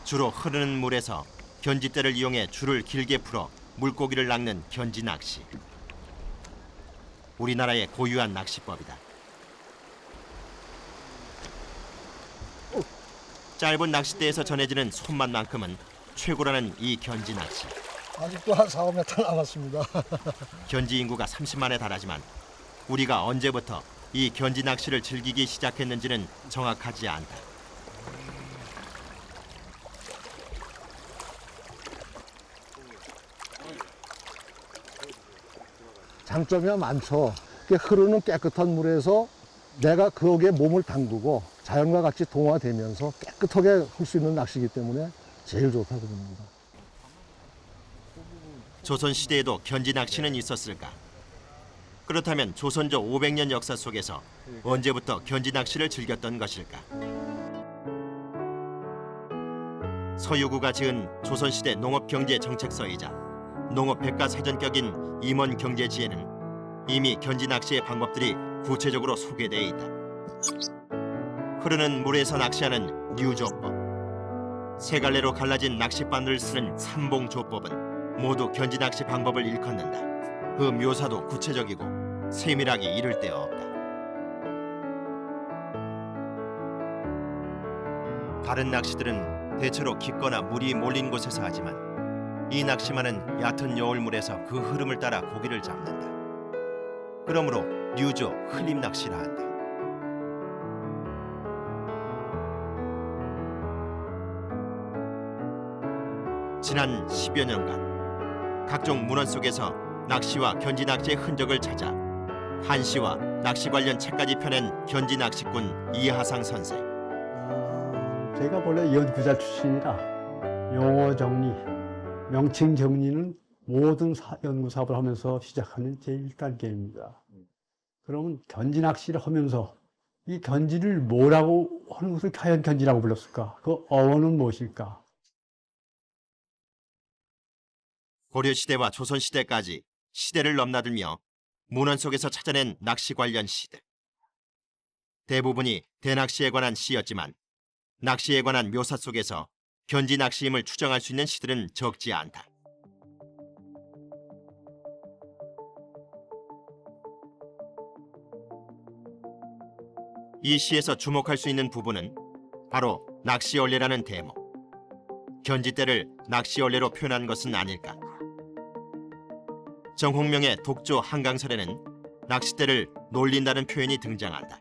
주로 흐르는 물에서 견지대를 이용해 줄을 길게 풀어 물고기를 낚는 견지 낚시. 우리나라의 고유한 낚시법이다. 짧은 낚싯대에서 전해지는 손맛만큼은 최고라는 이 견지 낚시. 아직도 한 4, 5m 남았습니다. 견지 인구가 30만에 달하지만 우리가 언제부터 이 견지 낚시를 즐기기 시작했는지는 정확하지 않다. 장점이 많죠. 흐르는 깨끗한 물에서 내가 거기에 몸을 담그고 자연과 같이 동화되면서 깨끗하게 할 수 있는 낚시이기 때문에 제일 좋다고 봅니다. 조선시대에도 견지 낚시는 있었을까? 그렇다면 조선조 500년 역사 속에서 언제부터 견지 낚시를 즐겼던 것일까? 서유구가 지은 조선시대 농업경제정책서이자 농업백과사전격인 임원경제지에는 이미 견지 낚시의 방법들이 구체적으로 소개되어 있다. 흐르는 물에서 낚시하는 류조법, 세 갈래로 갈라진 낚싯바늘을 쓰는 삼봉조법은 모두 견지 낚시 방법을 일컫는다. 그 묘사도 구체적이고 세밀하기 이를 데 없다. 다른 낚시들은 대체로 깊거나 물이 몰린 곳에서 하지만 이 낚시만은 얕은 여울물에서 그 흐름을 따라 고기를 잡는다. 그러므로 류조 흘림 낚시라 한다. 지난 10여 년간 각종 문헌 속에서 낚시와 견지 낚시의 흔적을 찾아 한시와 낚시 관련 책까지 펴낸 견지 낚시꾼 이하상 선생. 제가 원래 연구자 출신이라 용어 정리, 명칭 정리는 모든 연구 사업을 하면서 시작하는 제1단계입니다. 그러면 견지 낚시를 하면서 이 견지를 뭐라고 하는 것을 과연 견지라고 불렀을까? 그 어원은 무엇일까? 고려시대와 조선시대까지 시대를 넘나들며 문헌 속에서 찾아낸 낚시 관련 시들. 대부분이 대낚시에 관한 시였지만 낚시에 관한 묘사 속에서 견지 낚시임을 추정할 수 있는 시들은 적지 않다. 이 시에서 주목할 수 있는 부분은 바로 낚시얼레라는 대목. 견지대를 낚시얼레로 표현한 것은 아닐까. 정홍명의 독조 한강설에는 낚싯대를 놀린다는 표현이 등장한다.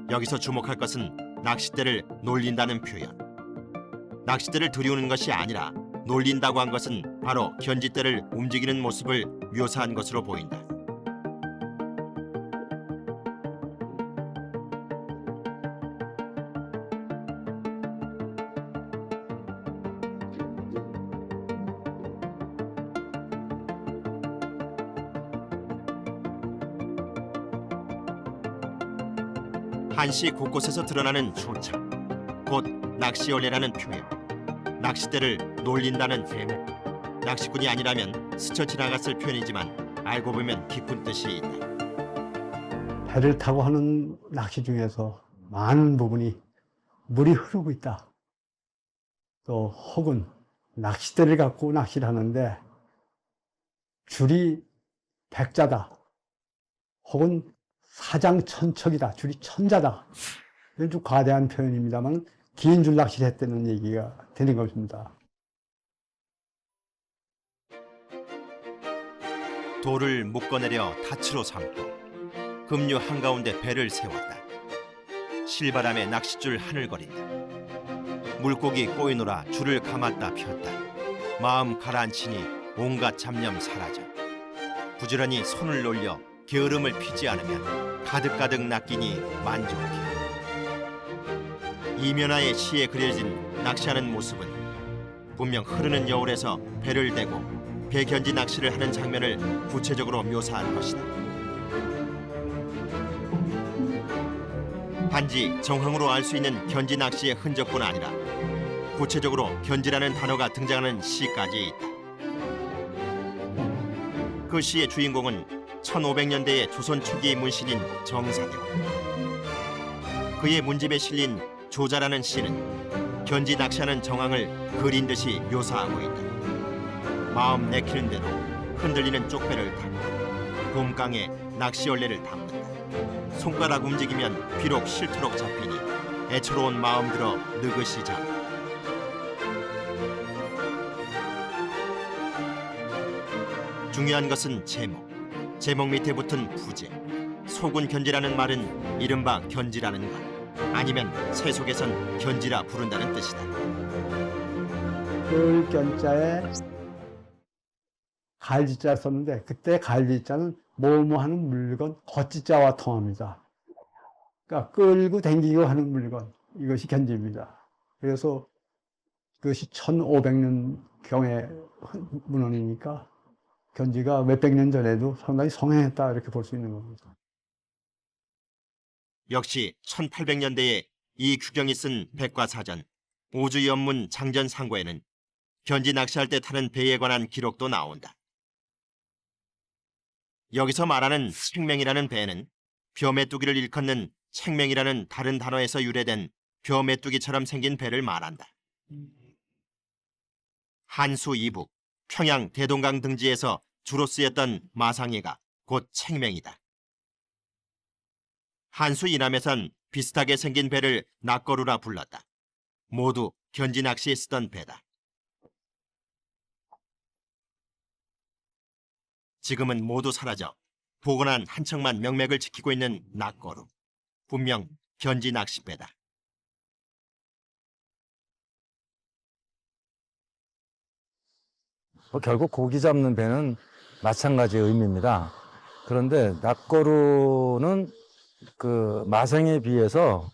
여기서 주목할 것은 낚싯대를 놀린다는 표현. 낚싯대를 들이우는 것이 아니라 놀린다고 한 것은 바로 견지대를 움직이는 모습을 묘사한 것으로 보인다. 한시 곳곳에서 드러나는 초청, 곧 낚시얼레라는 표현, 낚싯대를 놀린다는 대목. 낚시꾼이 아니라면 스쳐 지나갔을 표현이지만 알고 보면 깊은 뜻이 있다. 배를 타고 하는 낚시 중에서 많은 부분이 물이 흐르고 있다. 또 혹은 낚싯대를 갖고 낚시를 하는데 줄이 백자다. 혹은 사장천척이다. 줄이 천자다. 이건 좀 과대한 표현입니다만 긴 줄 낚시를 했다는 얘기가 되는 것입니다. 돌을 묶어내려 닻으로 삼고 급류 한가운데 배를 세웠다. 실바람에 낚싯줄 하늘거린다. 물고기 꼬이노라 줄을 감았다 폈다. 마음 가라앉히니 온갖 잡념 사라져. 부지런히 손을 놀려 게으름을 피지 않으면 가득가득 낚이니 만족해. 이면하의 시에 그려진 낚시하는 모습은 분명 흐르는 여울에서 배를 대고 배견지 낚시를 하는 장면을 구체적으로 묘사한 것이다. 단지 정황으로 알 수 있는 견지 낚시의 흔적뿐 아니라 구체적으로 견지라는 단어가 등장하는 시까지 있다. 그 시의 주인공은 1500년대의 조선 초기 문신인 정사대원. 그의 문집에 실린 조자라는 시는 견지 낚시하는 정황을 그린 듯이 묘사하고 있다. 마음 내키는 대로 흔들리는 쪽배를 타고 곰강에 낚시얼레를 담근다. 손가락 움직이면 비록 싫도록 잡히니 애처로운 마음 들어 느긋이 잡는다. 중요한 것은 제목. 제목 밑에 붙은 부제. 소군 견지라는 말은 이른바 견지라는 것, 아니면 새 속에선 견지라 부른다는 뜻이다. 끌견자에 갈지자 썼는데 그때 갈지자는 뭐뭐 하는 물건 걷지자와 통합니다. 그러니까 끌고 댕기고 하는 물건, 이것이 견지입니다. 그래서 그것이 1500년경의 문헌이니까 견지가 몇백 년 전에도 상당히 성행했다 이렇게 볼 수 있는 겁니다. 역시 1800년대에 이 규경이 쓴 백과사전 오주연문 장전상고에는 견지 낚시할 때 타는 배에 관한 기록도 나온다. 여기서 말하는 책맹이라는 배는 벼메뚜기를 일컫는 책맹이라는 다른 단어에서 유래된 벼메뚜기처럼 생긴 배를 말한다. 한수 이북, 평양 대동강 등지에서 주로 쓰였던 마상예가 곧 책맹이다. 한수 이남에선 비슷하게 생긴 배를 낚거루라 불렀다. 모두 견지 낚시에 쓰던 배다. 지금은 모두 사라져 보건한 한 척만 명맥을 지키고 있는 낚거루. 분명 견지 낚시배다. 결국 고기 잡는 배는 마찬가지의 의미입니다. 그런데 낚거루는 그 마상에 비해서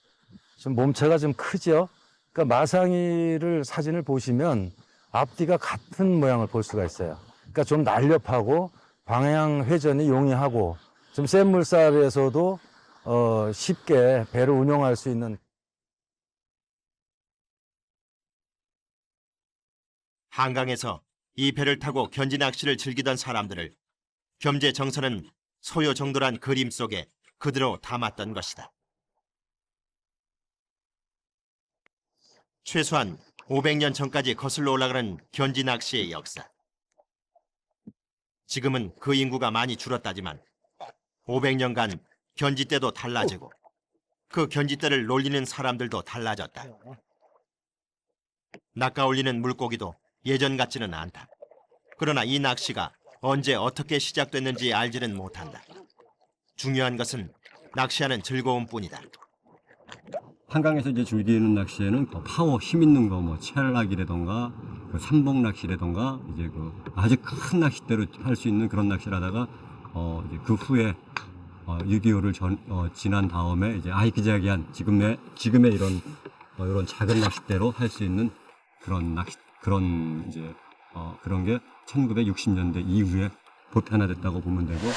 좀 몸체가 좀 크죠. 그러니까 마상이를 사진을 보시면 앞뒤가 같은 모양을 볼 수가 있어요. 그러니까 좀 날렵하고 방향 회전이 용이하고 좀 센 물살에서도 쉽게 배를 운용할 수 있는. 한강에서 이 배를 타고 견지 낚시를 즐기던 사람들을 겸재 정선은 소요정돌한 그림 속에 그대로 담았던 것이다. 최소한 500년 전까지 거슬러 올라가는 견지 낚시의 역사. 지금은 그 인구가 많이 줄었다지만 500년간 견지대도 달라지고 그 견지대를 놀리는 사람들도 달라졌다. 낚아올리는 물고기도 예전 같지는 않다. 그러나 이 낚시가 언제 어떻게 시작됐는지 알지는 못한다. 중요한 것은 낚시하는 즐거움뿐이다. 한강에서 이제 즐기는 낚시에는 파워 힘 있는 거, 뭐 첼락이라던가 그 삼봉 낚시라던가 이제 그 아주 큰 낚싯대로 할 수 있는 그런 낚시를 하다가 이제 그 후에 6.25를 지난 다음에 이제 아이기자기한 지금의 이런 작은 낚싯대로 할 수 있는 그런 게 1960년대 이후에 보편화됐다고 보면 되고.